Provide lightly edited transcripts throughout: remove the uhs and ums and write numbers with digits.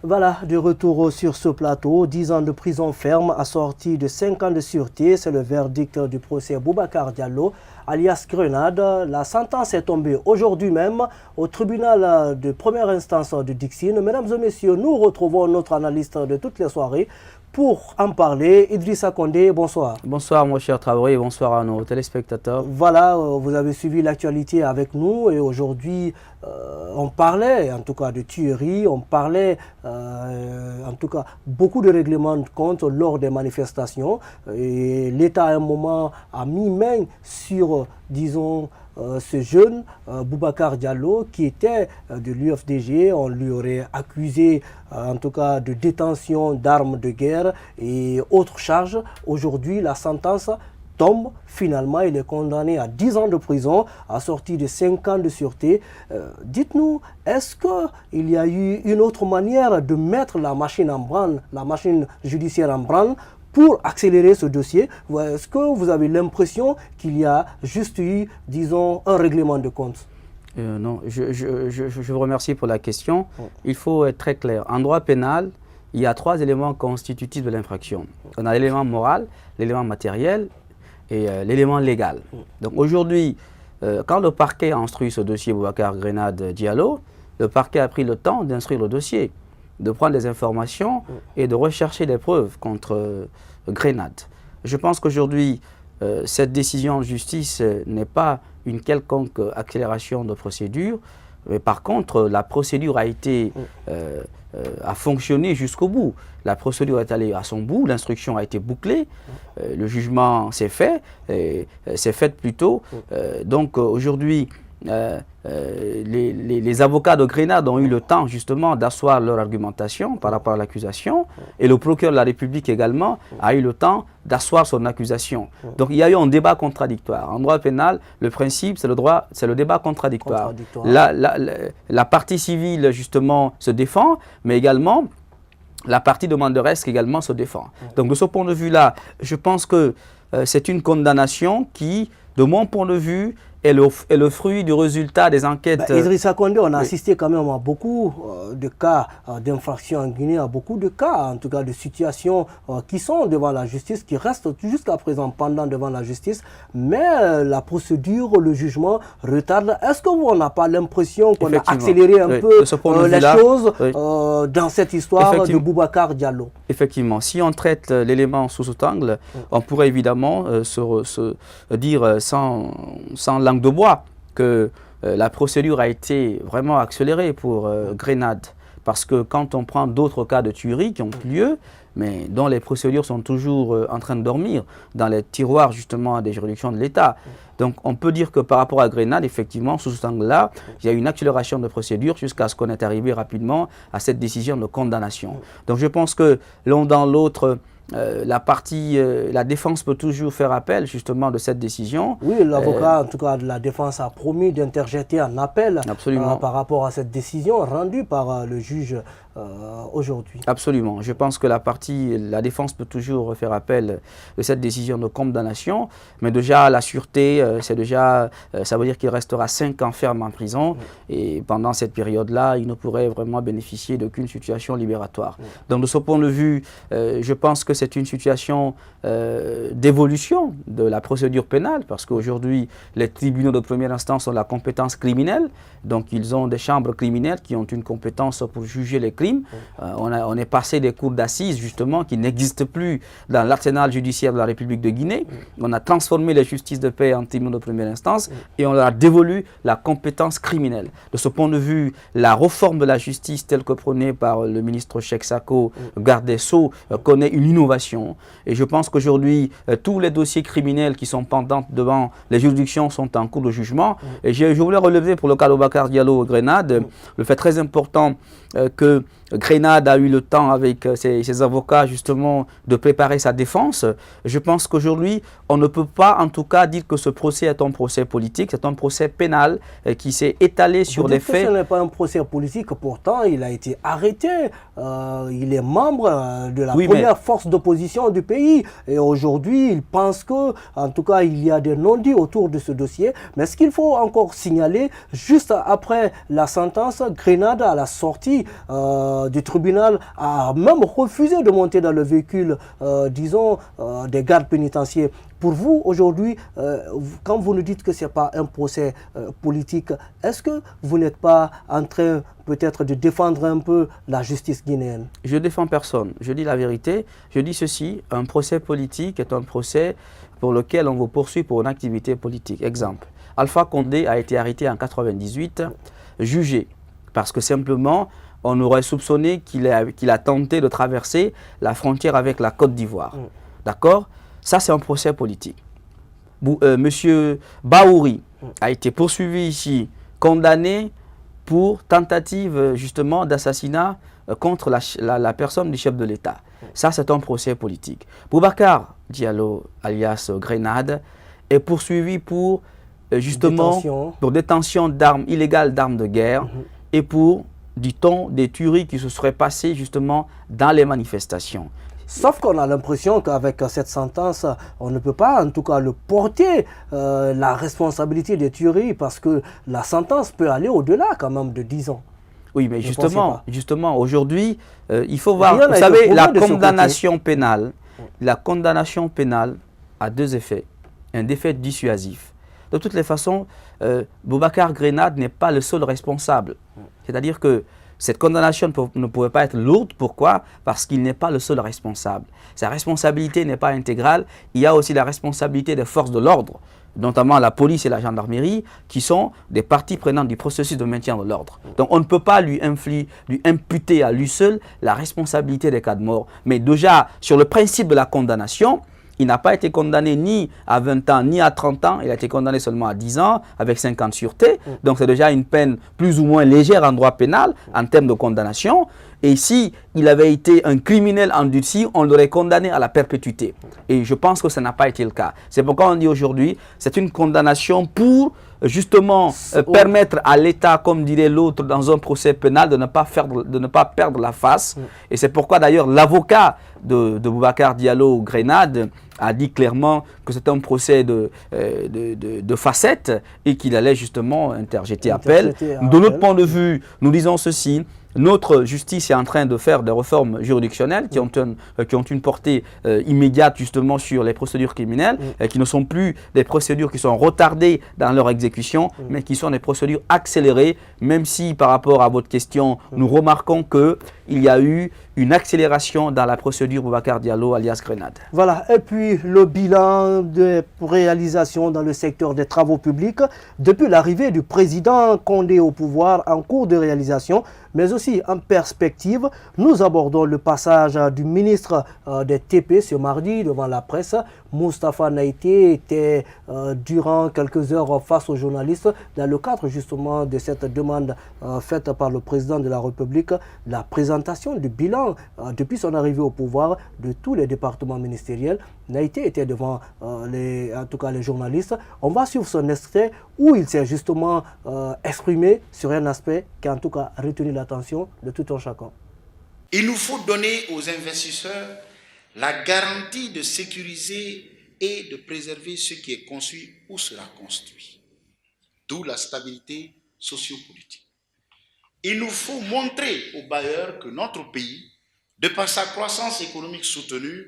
Voilà, de retour sur ce plateau, 10 ans de prison ferme assorti de 5 ans de sûreté. C'est le verdict du procès Boubacar Diallo, alias Grenade. La sentence est tombée aujourd'hui même au tribunal de première instance de Dixine. Mesdames et messieurs, nous retrouvons notre analyste de toutes les soirées pour en parler. Idrissa Condé, bonsoir. Bonsoir mon cher Traoré et bonsoir à nos téléspectateurs. Voilà, vous avez suivi l'actualité avec nous et aujourd'hui on parlait en tout cas de tueries, on parlait en tout cas beaucoup de règlements de compte lors des manifestations et l'État à un moment a mis main sur, disons, ce jeune Boubacar Diallo qui était de l'UFDG. On lui aurait accusé en tout cas de détention d'armes de guerre et autres charges. Aujourd'hui, la sentence tombe. Finalement, il est condamné à 10 ans de prison, assorti de 5 ans de sûreté. Dites-nous, est-ce qu'il y a eu une autre manière de mettre la machine en branle, la machine judiciaire en branle, pour accélérer ce dossier? Est-ce que vous avez l'impression qu'il y a juste eu, disons, un règlement de compte? Non, je vous remercie pour la question. Il faut être très clair. En droit pénal, il y a 3 éléments constitutifs de l'infraction. On a l'élément moral, l'élément matériel et l'élément légal. Donc aujourd'hui, quand le parquet a instruit ce dossier Boubacar Grenade Diallo, le parquet a pris le temps d'instruire le dossier, de prendre des informations et de rechercher des preuves contre Grenade. Je pense qu'aujourd'hui, cette décision de justice n'est pas une quelconque accélération de procédure, mais par contre, la procédure a fonctionné jusqu'au bout. La procédure est allée à son bout, l'instruction a été bouclée, le jugement s'est fait, s'est fait plutôt. Donc aujourd'hui, les avocats de Grenade ont eu le temps justement d'asseoir leur argumentation par rapport à l'accusation et le procureur de la République également a eu le temps d'asseoir son accusation. Donc il y a eu un débat contradictoire. En droit pénal, le principe c'est le débat contradictoire. La partie civile justement se défend, mais également la partie demanderesse également se défend. Donc de ce point de vue-là, je pense que c'est une condamnation qui, de mon point de vue, est le fruit du résultat des enquêtes. Idrissa Condé, on a assisté quand même à beaucoup de cas d'infraction en Guinée, à beaucoup de cas, en tout cas de situations qui sont devant la justice, qui restent jusqu'à présent pendant devant la justice, mais la procédure, le jugement retarde. Est-ce qu'on n'a pas l'impression qu'on a accéléré un peu les choses dans cette histoire de Boubacar Diallo? Effectivement, si on traite l'élément sous cet angle, on pourrait évidemment se dire sans langue de bois que la procédure a été vraiment accélérée pour Grenade. Parce que quand on prend d'autres cas de tuerie qui ont eu lieu, mais dont les procédures sont toujours en train de dormir dans les tiroirs justement des juridictions de l'État. Donc on peut dire que par rapport à Grenade, effectivement, sous cet angle-là, il y a eu une accélération de procédure jusqu'à ce qu'on est arrivé rapidement à cette décision de condamnation. Donc je pense que l'un dans l'autre, la défense peut toujours faire appel justement de cette décision. Oui, l'avocat en tout cas de la défense a promis d'interjeter un appel par rapport à cette décision rendue par le juge aujourd'hui. Absolument. Je pense que la défense peut toujours faire appel de cette décision de condamnation, mais déjà la sûreté, ça veut dire qu'il restera 5 ans ferme en prison et pendant cette période-là, il ne pourrait vraiment bénéficier d'aucune situation libératoire. Donc de ce point de vue, je pense que c'est une situation d'évolution de la procédure pénale parce qu'aujourd'hui, les tribunaux de première instance ont la compétence criminelle, donc ils ont des chambres criminelles qui ont une compétence pour juger les crimes. On est passé des cours d'assises justement qui n'existent plus dans l'arsenal judiciaire de la République de Guinée. On a transformé les justices de paix en tribunaux de première instance et on leur a dévolu la compétence criminelle. De ce point de vue, la réforme de la justice telle que prônée par le ministre Cheikh Sako, garde des Sceaux, connaît une innovation. Et je pense qu'aujourd'hui, tous les dossiers criminels qui sont pendants devant les juridictions sont en cours de jugement. Et je voulais relever pour le cas de Boubacar Diallo Grenade, le fait très important que Grenade a eu le temps avec ses avocats justement de préparer sa défense. Je pense qu'aujourd'hui, on ne peut pas en tout cas dire que ce procès est un procès politique, c'est un procès pénal qui s'est étalé sur des faits. Ce n'est pas un procès politique, pourtant il a été arrêté, il est membre de la première force d'opposition du pays et aujourd'hui il pense que, en tout cas il y a des non-dits autour de ce dossier, mais ce qu'il faut encore signaler, juste après la sentence, Grenade à la sortie du tribunal a même refusé de monter dans le véhicule, disons, des gardes pénitentiaires. Pour vous, aujourd'hui, quand vous nous dites que ce n'est pas un procès politique, est-ce que vous n'êtes pas en train peut-être de défendre un peu la justice guinéenne? Je ne défends personne. Je dis la vérité. Je dis ceci, un procès politique est un procès pour lequel on vous poursuit pour une activité politique. Exemple, Alpha Condé a été arrêté en 1998, jugé, parce que simplement, on aurait soupçonné qu'il a tenté de traverser la frontière avec la Côte d'Ivoire. D'accord? Ça, c'est un procès politique. Monsieur Baouri a été poursuivi ici, condamné pour tentative justement d'assassinat contre la personne du chef de l'État. Ça, c'est un procès politique. Boubacar Diallo, alias Grenade, est poursuivi pour justement pour détention d'armes illégales, d'armes de guerre, et pour, dit-on, des tueries qui se seraient passées justement dans les manifestations. Sauf qu'on a l'impression qu'avec cette sentence, on ne peut pas en tout cas le porter la responsabilité des tueries parce que la sentence peut aller au-delà quand même de 10 ans. Oui, mais justement aujourd'hui, il faut voir, vous savez, la condamnation pénale a deux effets. Un effet dissuasif. De toutes les façons, Boubacar Grenade n'est pas le seul responsable. C'est-à-dire que cette condamnation ne pouvait pas être lourde. Pourquoi? Parce qu'il n'est pas le seul responsable. Sa responsabilité n'est pas intégrale. Il y a aussi la responsabilité des forces de l'ordre, notamment la police et la gendarmerie, qui sont des parties prenantes du processus de maintien de l'ordre. Donc on ne peut pas lui imputer à lui seul la responsabilité des cas de mort. Mais déjà, sur le principe de la condamnation, il n'a pas été condamné ni à 20 ans, ni à 30 ans. Il a été condamné seulement à 10 ans, avec 5 ans de sûreté. Donc c'est déjà une peine plus ou moins légère en droit pénal, en termes de condamnation. Et si il avait été un criminel endurci, on l'aurait condamné à la perpétuité. Et je pense que ça n'a pas été le cas. C'est pourquoi on dit aujourd'hui, c'est une condamnation pour justement permettre à l'État, comme dirait l'autre dans un procès pénal, de ne pas perdre la face. Et c'est pourquoi d'ailleurs l'avocat de Boubacar Diallo Grenade a dit clairement que c'était un procès de facettes et qu'il allait justement interjeter appel. De notre point de vue, nous disons ceci. Notre justice est en train de faire des réformes juridictionnelles qui ont une portée immédiate justement sur les procédures criminelles et qui ne sont plus des procédures qui sont retardées dans leur exécution, mais qui sont des procédures accélérées, même si par rapport à votre question, nous remarquons qu'il y a eu une accélération dans la procédure Boubacar Diallo alias Grenade. Voilà, et puis le bilan de réalisation dans le secteur des travaux publics depuis l'arrivée du président Condé au pouvoir en cours de réalisation, mais aussi en perspective. Nous abordons le passage du ministre des TP ce mardi devant la presse. Moustapha Naïté était durant quelques heures face aux journalistes dans le cadre justement de cette demande faite par le président de la République, la présentation du bilan depuis son arrivée au pouvoir de tous les départements ministériels. Naïté était devant en tout cas les journalistes. On va suivre son extrait où il s'est justement exprimé sur un aspect qui a en tout cas retenu l'attention de tout un chacun. Il nous faut donner aux investisseurs la garantie de sécuriser et de préserver ce qui est conçu ou sera construit. D'où la stabilité sociopolitique. Il nous faut montrer aux bailleurs que notre pays, de par sa croissance économique soutenue,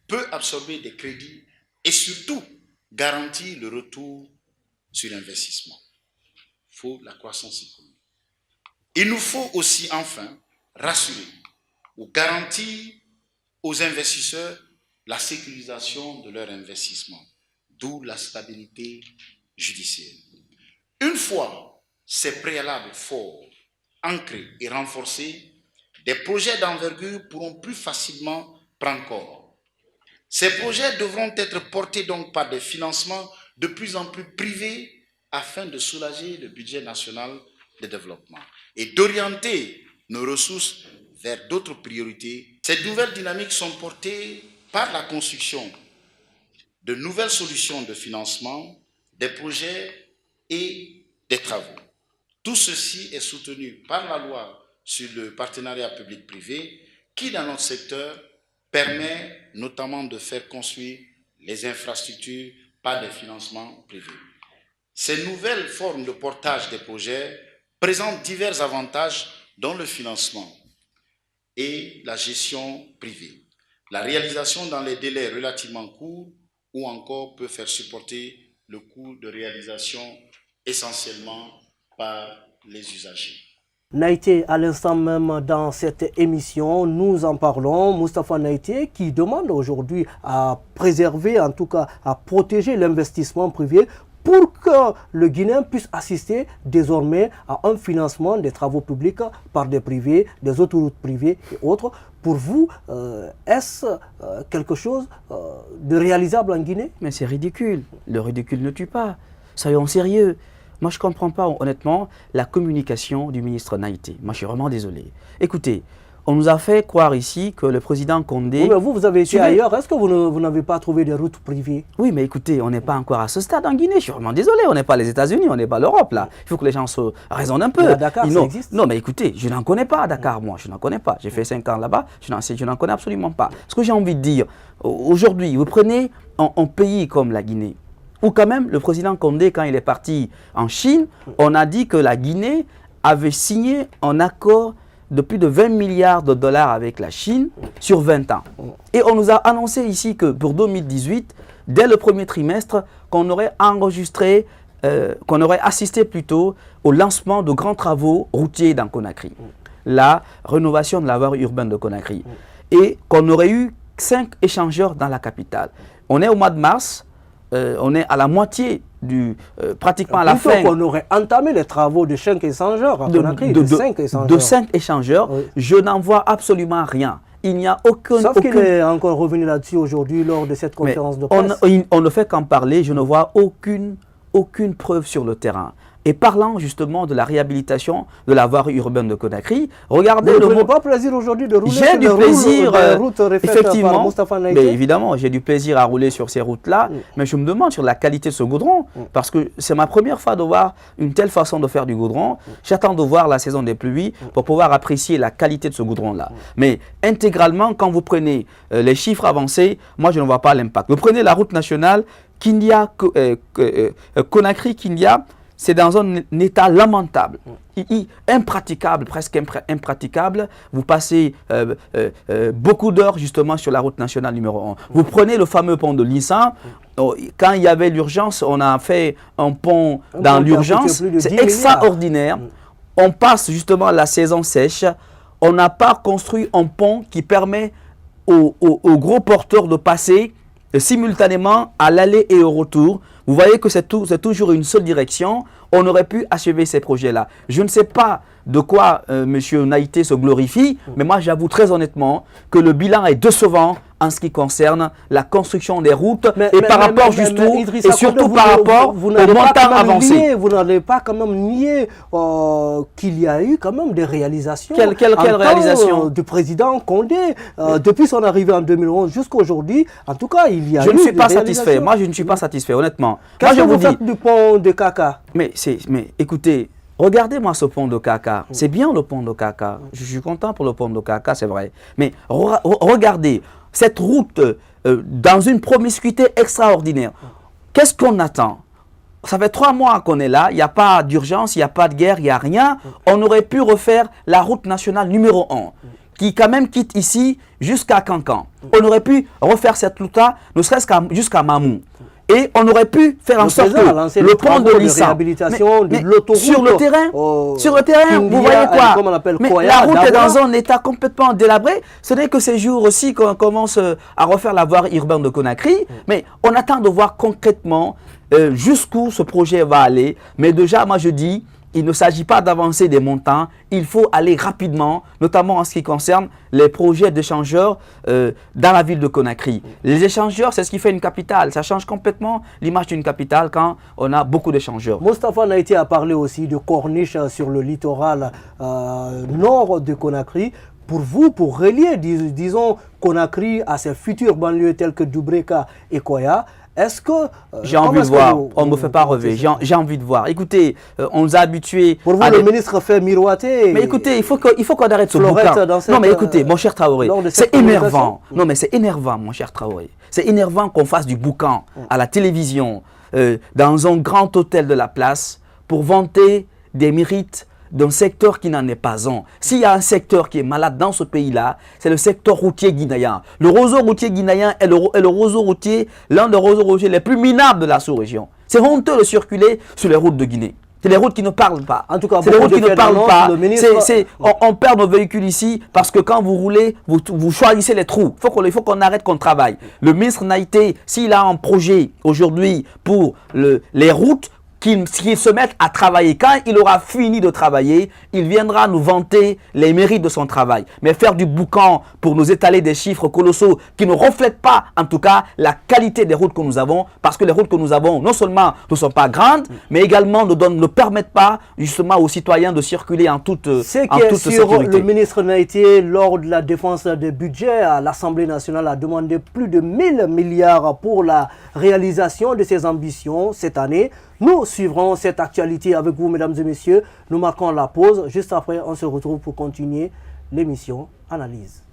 peut absorber des crédits et surtout garantir le retour sur investissement. Il faut la croissance économique. Il nous faut aussi enfin rassurer ou garantir aux investisseurs la sécurisation de leur investissement, d'où la stabilité judiciaire. Une fois ces préalables forts, ancrés et renforcés, des projets d'envergure pourront plus facilement prendre corps. Ces projets devront être portés donc par des financements de plus en plus privés afin de soulager le budget national de développement et d'orienter nos ressources vers d'autres priorités. Ces nouvelles dynamiques sont portées par la construction de nouvelles solutions de financement, des projets et des travaux. Tout ceci est soutenu par la loi sur le partenariat public-privé qui, dans notre secteur, permet notamment de faire construire les infrastructures par des financements privés. Ces nouvelles formes de portage des projets présentent divers avantages dont le financement, la gestion privée. La réalisation dans les délais relativement courts ou encore peut faire supporter le coût de réalisation essentiellement par les usagers. Naïté, à l'instant même dans cette émission, nous en parlons. Moustapha Naïté qui demande aujourd'hui à préserver, en tout cas à protéger l'investissement privé pour que le Guinéen puisse assister désormais à un financement des travaux publics par des privés, des autoroutes privées et autres. Pour vous, est-ce quelque chose de réalisable en Guinée? Mais c'est ridicule. Le ridicule ne tue pas. Soyons sérieux. Moi, je ne comprends pas, honnêtement, la communication du ministre Naïté. Moi, je suis vraiment désolé. Écoutez, on nous a fait croire ici que le président Condé... Oui, mais vous avez été ailleurs. Est-ce que vous n'avez pas trouvé des routes privées? Oui, mais écoutez, on n'est pas encore à ce stade en Guinée. Je suis vraiment désolé. On n'est pas les États-Unis, on n'est pas l'Europe, là. Il faut que les gens se raisonnent un peu. Mais à Dakar, ça existe? Non, mais écoutez, je n'en connais pas à Dakar, moi. Je n'en connais pas. J'ai fait 5 ans là-bas. Je n'en connais absolument pas. Ce que j'ai envie de dire, aujourd'hui, vous prenez un pays comme la Guinée, où quand même le président Condé, quand il est parti en Chine, on a dit que la Guinée avait signé un accord de plus de 20 milliards de dollars avec la Chine sur 20 ans. Et on nous a annoncé ici que pour 2018, dès le premier trimestre, qu'on aurait enregistré, qu'on aurait assisté plutôt au lancement de grands travaux routiers dans Conakry. La rénovation de la voie urbaine de Conakry. Et qu'on aurait eu 5 échangeurs dans la capitale. On est au mois de mars. On est à la moitié pratiquement à la fin. On aurait entamé les travaux de 5 échangeurs à Conakry, de 5 échangeurs. De 5 échangeurs, oui. Je n'en vois absolument rien. Il n'y a aucun... Sauf qu'il est encore revenu là-dessus aujourd'hui lors de cette conférence de presse. On ne fait qu'en parler, je ne vois aucune preuve sur le terrain. Et parlant justement de la réhabilitation de la voie urbaine de Conakry, regardez le... Vous n'avez pas plaisir aujourd'hui de rouler sur des routes effectivement, par Moustapha Naïté? Mais évidemment, j'ai du plaisir à rouler sur ces routes-là, mais je me demande sur la qualité de ce goudron, parce que c'est ma première fois de voir une telle façon de faire du goudron. J'attends de voir la saison des pluies pour pouvoir apprécier la qualité de ce goudron-là. Mais intégralement, quand vous prenez les chiffres avancés, moi je ne vois pas l'impact. Vous prenez la route nationale Conakry-Kindia, c'est dans un état lamentable, impraticable, presque impraticable. Vous passez beaucoup d'heures justement sur la route nationale numéro 1. Vous prenez le fameux pont de Lissan. Quand il y avait l'urgence, on a fait un pont dans l'urgence. C'est extraordinaire. On passe justement la saison sèche. On n'a pas construit un pont qui permet aux gros porteurs de passer simultanément à l'aller et au retour. Vous voyez que c'est toujours une seule direction. On aurait pu achever ces projets-là. Je ne sais pas de quoi M. Naïté se glorifie, mais moi j'avoue très honnêtement que le bilan est décevant en ce qui concerne la construction des routes par rapport surtout par rapport au montant avancé. Vous n'allez pas quand même nier qu'il y a eu quand même des réalisations. Quelle réalisation du président Condé depuis son arrivée en 2011 jusqu'à aujourd'hui. En tout cas, il y a eu Je ne suis pas satisfait. Moi, je ne suis pas satisfait, honnêtement. Qu'est-ce que vous faites du pont de Kaka? Mais écoutez, regardez-moi ce pont de Kaka. C'est bien le pont de Kaka. Je suis content pour le pont de Kaka, c'est vrai. Mais regardez cette route dans une promiscuité extraordinaire. Qu'est-ce qu'on attend? Ça fait 3 mois qu'on est là, il n'y a pas d'urgence, il n'y a pas de guerre, il n'y a rien. On aurait pu refaire la route nationale numéro 1, qui quand même quitte ici jusqu'à Cancan. On aurait pu refaire cette route-là, ne serait-ce jusqu'à Mamou. Et on aurait pu faire en sorte que le pont de Lissan, sur le terrain, vous voyez quoi? La route est dans un état complètement délabré. Ce n'est que ces jours aussi qu'on commence à refaire la voie urbaine de Conakry. Mais on attend de voir concrètement jusqu'où ce projet va aller. Mais déjà, moi je dis, il ne s'agit pas d'avancer des montants, il faut aller rapidement, notamment en ce qui concerne les projets d'échangeurs dans la ville de Conakry. Les échangeurs, c'est ce qui fait une capitale. Ça change complètement l'image d'une capitale quand on a beaucoup d'échangeurs. Moustapha Naïté a parlé aussi de corniche sur le littoral nord de Conakry. Pour vous, pour relier, disons, Conakry à ses futures banlieues telles que Doubreka et Koya, est-ce que... j'ai envie de voir, on ne me fait pas rêver, j'ai envie de voir. Écoutez, on nous a habitués... Pour vous, le ministre fait miroiter... Mais écoutez, il faut qu'on arrête ce boucan. Non mais écoutez, mon cher Traoré, c'est énervant. Non mais c'est énervant, mon cher Traoré. C'est énervant qu'on fasse du boucan à la télévision, dans un grand hôtel de la place, pour vanter des mérites d'un secteur qui n'en est pas un. S'il y a un secteur qui est malade dans ce pays-là, c'est le secteur routier guinéen. Le réseau routier guinéen est l'un des réseaux routiers les plus minables de la sous-région. C'est honteux de circuler sur les routes de Guinée. C'est les routes qui ne parlent pas. En tout cas, c'est les routes qui ne parlent pas. Ministre... On perd nos véhicules ici parce que quand vous roulez, vous choisissez les trous. Il faut qu'on arrête qu'on travaille. Le ministre Naïté, s'il a un projet aujourd'hui pour les routes, qu'il se mette à travailler. Quand il aura fini de travailler, il viendra nous vanter les mérites de son travail. Mais faire du boucan pour nous étaler des chiffres colossaux qui ne reflètent pas, en tout cas, la qualité des routes que nous avons, parce que les routes que nous avons, non seulement ne sont pas grandes, mais également ne permettent pas, justement, aux citoyens de circuler en toute sécurité. Sur le ministre Naïté, lors de la défense des budgets, à l'Assemblée nationale a demandé plus de 1000 milliards pour la réalisation de ses ambitions cette année. Nous suivrons cette actualité avec vous, mesdames et messieurs. Nous marquons la pause. Juste après, on se retrouve pour continuer l'émission Analyse.